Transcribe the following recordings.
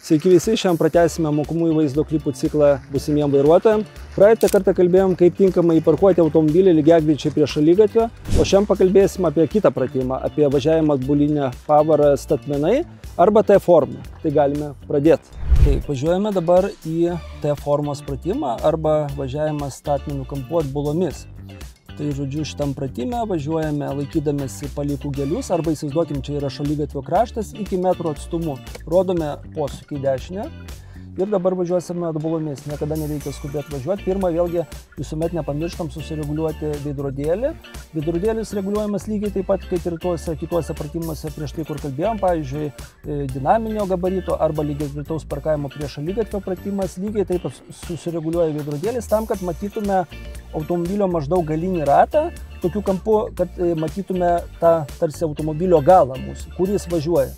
Sveiki visi, šiandien pratęsime mokomųjų vaizdo klipų ciklą būsimiem vairuotojams. Praeitą kartą kalbėjom, kaip tinkamai įparkuoti automobilį lygiagrečiai prie šaligatvio, o šiandien pakalbėsim apie kitą pratimą, apie važiavimą atbuline pavara statmenai arba T formą. Tai galime pradėti. Tai važiuojame dabar į T formos pratimą arba važiavimą statmenų kampu atbulomis. Tai žodžiu, šitam pratime važiuojame laikydamėsi palei kugelius arba įsivaizduokim, čia yra šaligatvio kraštas iki metro atstumu. Rodome posūkį į dešinę ir dabar važiuosime atbulomis. Niekada nereikia skubėti važiuoti. Pirma, vėlgi visuomet nepamirštam susireguliuoti veidrodėlį. Veidrodėlis reguliuojamas lygiai taip pat, kaip ir kituose pratimuose prieš tai, kur kalbėjom, pavyzdžiui, dinaminio gabarito arba lygiagretaus parkavimo prie šaligatvio pratimas. Lygiai taip susireguliuoja veidrodėlis tam, kad matytume automobilio maždaug galinį ratą, tokiu kampu, kad matytume tą tarsi automobilio galą mūsų, kuris važiuoja.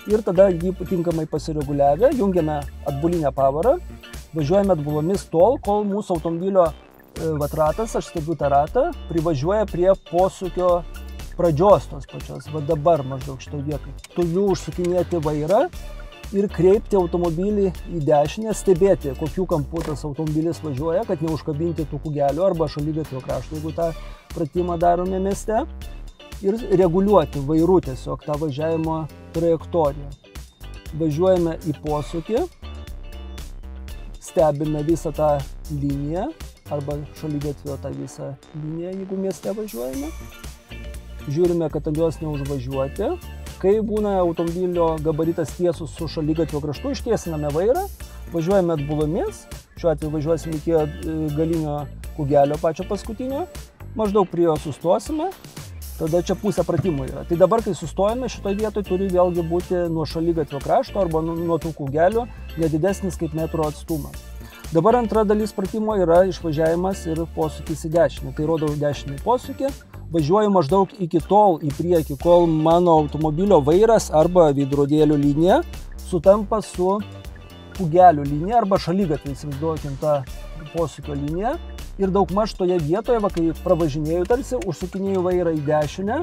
Ir tada jį tinkamai pasireguliavę, jungiame atbulinę pavarą, važiuojame atbulomis tol, kol mūsų automobilio ratas, aš stebiu tą ratą, privažiuoja prie posūkio pradžios tos pačios, va dabar maždaug šitoj vietoj. Turiu užsukinėti vairą ir kreipti automobilį į dešinę, stebėti, kokiu kampu tas automobilis važiuoja, kad neužkabinti tų kugelių arba šaligatvio krašto, jeigu tą pratimą darome mieste. Ir reguliuoti vairu tiesiog tą važiavimo trajektoriją. Važiuojame į posūkį, stebime visą tą liniją arba šaligatvio tą visą liniją, jeigu mieste važiuojame. Žiūrime, kad ant jos neužvažiuoti. Kai būna automobilio gabaritas tiesus su šaligatvio kraštu, ištiesiname vairą, važiuojame atbulomis, šiuo atveju važiuosime iki galinio kugelio pačio paskutinio, maždaug prie jo sustosime, tada čia pusė pratimų yra. Tai dabar, kai sustojame, šitoje vietoje turi vėlgi būti nuo šaligatvio krašto arba nuo tų kugelių nedidesnis kaip metro atstumas. Dabar antra dalis pratimo yra išvažiavimas ir posūkis į dešinę. Tai rodau dešinį posūkį. Važiuoju maždaug iki tol į priekį, kol mano automobilio vairas arba veidrodėlių linija sutampa su kugelių linija arba šaligatvį, įsivaizduokim tą posūkio liniją. Ir daugmaž toje vietoje, kai pravažinėjau tarsi, užsukinėjau vairą į dešinę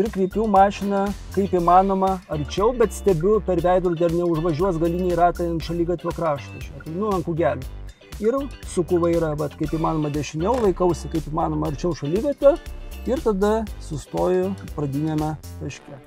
ir kreipiu mašiną kaip įmanoma arčiau, bet stebiu per veidrodį, ar neužvažiuos galiniai ratai ant šaligatvio krašto, ant kugelių. Ir suku vairą kaip įmanoma dešiniau, laikausi kaip įmanoma arčiau šaligatvio ir tada sustoju pradinėme taške.